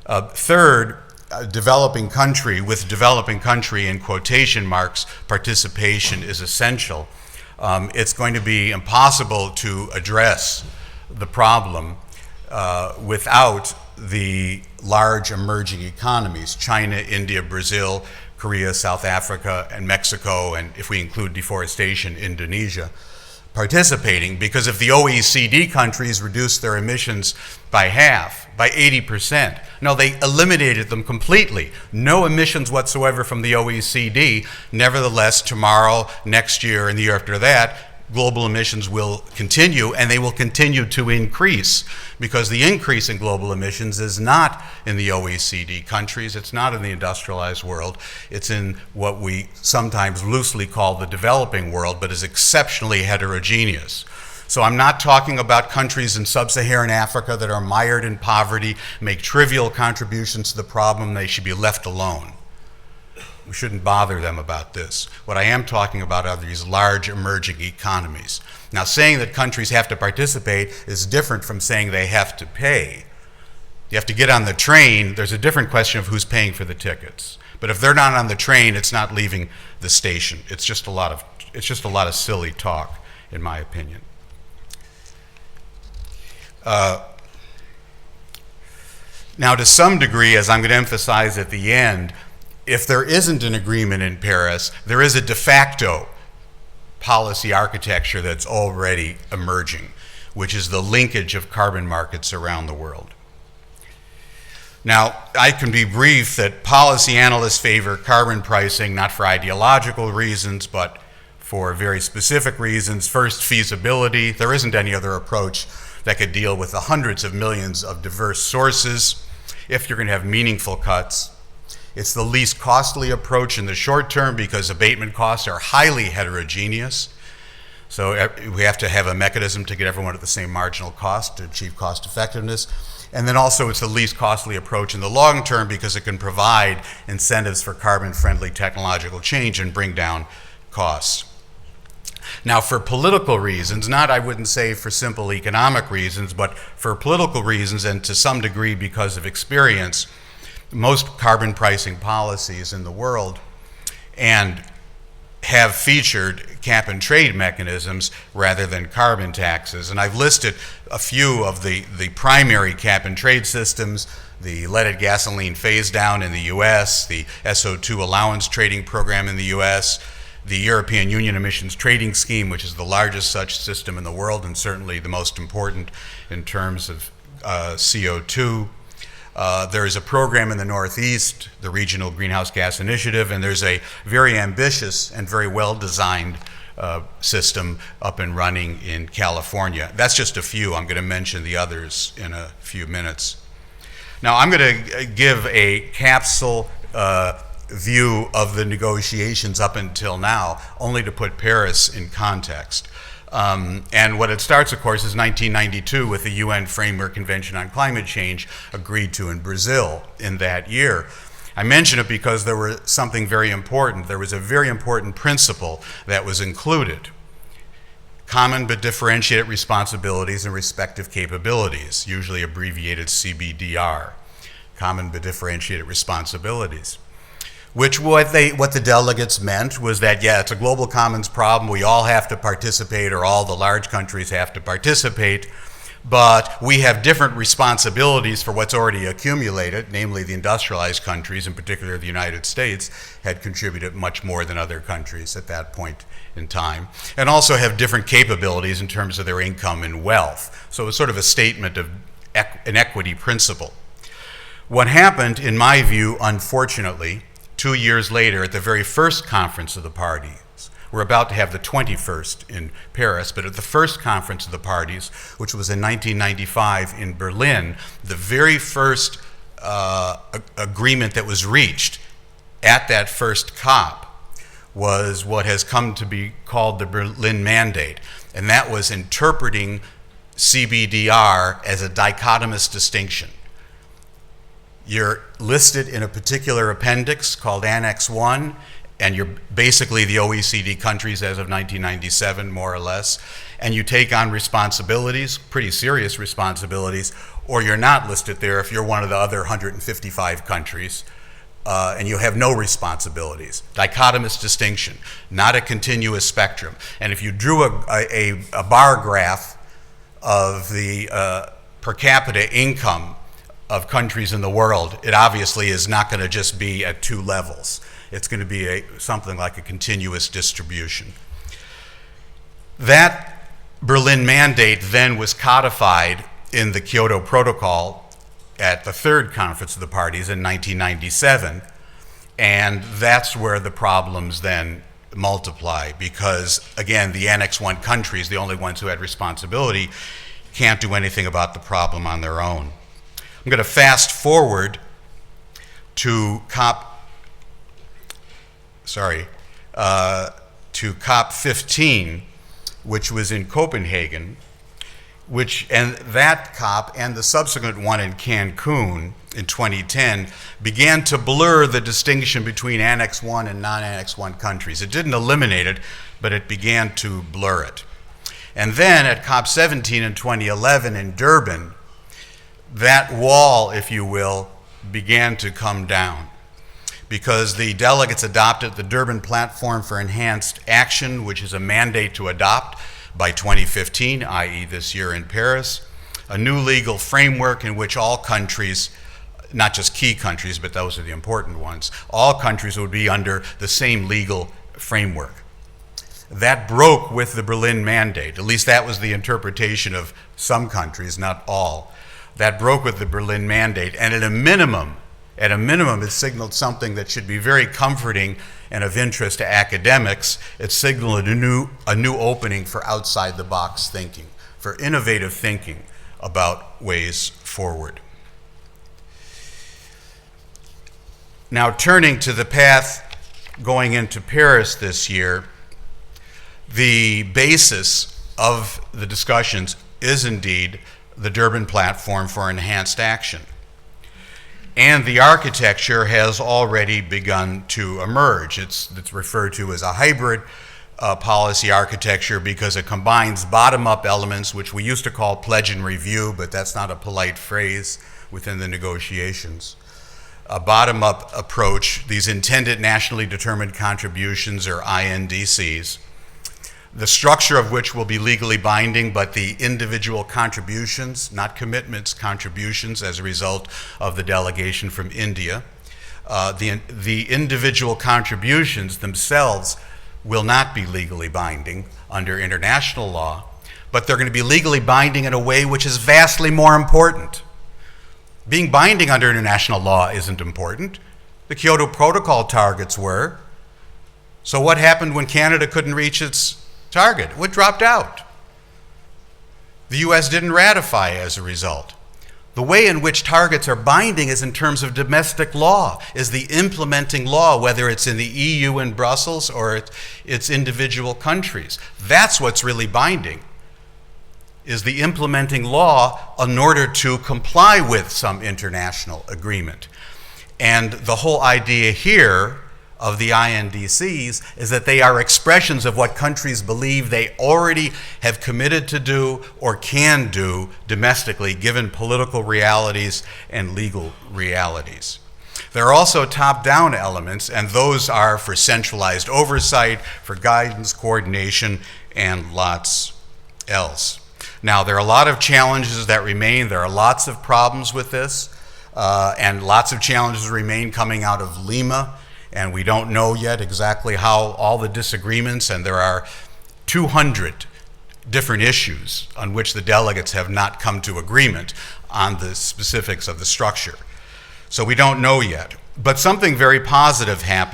Third, developing country, with developing country in quotation marks, participation is essential. It's going to be impossible to address the problem without the large emerging economies, China, India, Brazil, Korea, South Africa, and Mexico, and if we include deforestation, Indonesia, participating, because if the OECD countries reduced their emissions by half, by 80%, no, they eliminated them completely, no emissions whatsoever from the OECD, nevertheless, tomorrow, next year, and the year after that, global emissions will continue, and they will continue to increase, because the increase in global emissions is not in the OECD countries, it's not in the industrialized world, it's in what we sometimes loosely call the developing world, but is exceptionally heterogeneous. So I'm not talking about countries in sub-Saharan Africa that are mired in poverty, make trivial contributions to the problem, they should be left alone. We shouldn't bother them about this. What I am talking about are these large emerging economies. Now, saying that countries have to participate is different from saying they have to pay. You have to get on the train. There's a different question of who's paying for the tickets. But if they're not on the train, it's not leaving the station. It's just a lot of silly talk, in my opinion. Now, to some degree, as I'm going to emphasize at the end, if there isn't an agreement in Paris, there is a de facto policy architecture that's already emerging, which is the linkage of carbon markets around the world. Now, I can be brief that policy analysts favor carbon pricing, not for ideological reasons, but for very specific reasons. First, feasibility. There isn't any other approach that could deal with the hundreds of millions of diverse sources if you're going to have meaningful cuts. It's the least costly approach in the short term because abatement costs are highly heterogeneous. So we have to have a mechanism to get everyone at the same marginal cost to achieve cost effectiveness. And then also it's the least costly approach in the long term because it can provide incentives for carbon-friendly technological change and bring down costs. Now, for political reasons, not I wouldn't say for simple economic reasons, but for political reasons and to some degree because of experience, most carbon pricing policies in the world and have featured cap and trade mechanisms rather than carbon taxes. And I've listed a few of the primary cap and trade systems: the leaded gasoline phase down in the US, the SO2 allowance trading program in the US, the European Union Emissions Trading Scheme, which is the largest such system in the world and certainly the most important in terms of CO2. There is a program in the Northeast, the Regional Greenhouse Gas Initiative, and there's a very ambitious and very well-designed system up and running in California. That's just a few. I'm going to mention the others in a few minutes. Now, I'm going to give a capsule view of the negotiations up until now, only to put Paris in context. And what it starts, of course, is 1992 with the UN Framework Convention on Climate Change agreed to in Brazil in that year. I mention it because there was something very important. There was a very important principle that was included: common but differentiated responsibilities and respective capabilities, usually abbreviated CBDR, common but differentiated responsibilities. Which what the delegates meant was that, yeah, it's a global commons problem, we all have to participate, or all the large countries have to participate, but we have different responsibilities for what's already accumulated, namely the industrialized countries, in particular the United States, had contributed much more than other countries at that point in time, and also have different capabilities in terms of their income and wealth. So it's sort of a statement of an equity principle. What happened, in my view, unfortunately, 2 years later, at the very first conference of the parties, we're about to have the 21st in Paris, but at the first conference of the parties, which was in 1995 in Berlin, the very first agreement that was reached at that first COP was what has come to be called the Berlin Mandate, and that was interpreting CBDR as a dichotomous distinction. You're listed in a particular appendix called Annex 1, and you're basically the OECD countries as of 1997, more or less, and you take on responsibilities, pretty serious responsibilities, or you're not listed there if you're one of the other 155 countries, and you have no responsibilities. Dichotomous distinction, not a continuous spectrum. And if you drew a bar graph of the per capita income of countries in the world, it obviously is not going to just be at two levels. It's going to be something like a continuous distribution. That Berlin Mandate then was codified in the Kyoto Protocol at the third Conference of the Parties in 1997, and that's where the problems then multiply, because, again, the Annex I countries, the only ones who had responsibility, can't do anything about the problem on their own. I'm going to fast forward to COP 15, which was in Copenhagen, and that COP and the subsequent one in Cancun in 2010 began to blur the distinction between Annex I and non-Annex I countries. It didn't eliminate it, but it began to blur it. And then at COP 17 in 2011 in Durban, that wall, if you will, began to come down, because the delegates adopted the Durban Platform for Enhanced Action, which is a mandate to adopt by 2015, i.e. this year in Paris, a new legal framework in which all countries, not just key countries, but those are the important ones, all countries would be under the same legal framework. That broke with the Berlin Mandate. At least that was the interpretation of some countries, not all. That broke with the Berlin Mandate, and at a minimum, it signaled something that should be very comforting and of interest to academics. It signaled a new opening for outside-the-box thinking, for innovative thinking about ways forward. Now, turning to the path going into Paris this year, the basis of the discussions is indeed the Durban Platform for Enhanced Action. And the architecture has already begun to emerge. It's referred to as a hybrid policy architecture because it combines bottom-up elements, which we used to call pledge and review, but that's not a polite phrase within the negotiations. A bottom-up approach, these intended nationally determined contributions, or INDCs, the structure of which will be legally binding, but the individual contributions, not commitments, contributions as a result of the delegation from India. The individual contributions themselves will not be legally binding under international law, but they're going to be legally binding in a way which is vastly more important. Being binding under international law isn't important. The Kyoto Protocol targets were. So what happened when Canada couldn't reach its target? It dropped out. The US didn't ratify as a result. The way in which targets are binding is in terms of domestic law, is the implementing law, whether it's in the EU in Brussels or it's individual countries. That's what's really binding, is the implementing law in order to comply with some international agreement. And the whole idea here of the INDCs is that they are expressions of what countries believe they already have committed to do or can do domestically, given political realities and legal realities. There are also top-down elements, and those are for centralized oversight, for guidance, coordination, and lots else. Now, there are a lot of challenges that remain. There are lots of problems with this, and lots of challenges remain coming out of Lima. And we don't know yet exactly how all the disagreements, and there are 200 different issues on which the delegates have not come to agreement on the specifics of the structure. So we don't know yet. But something very positive happened.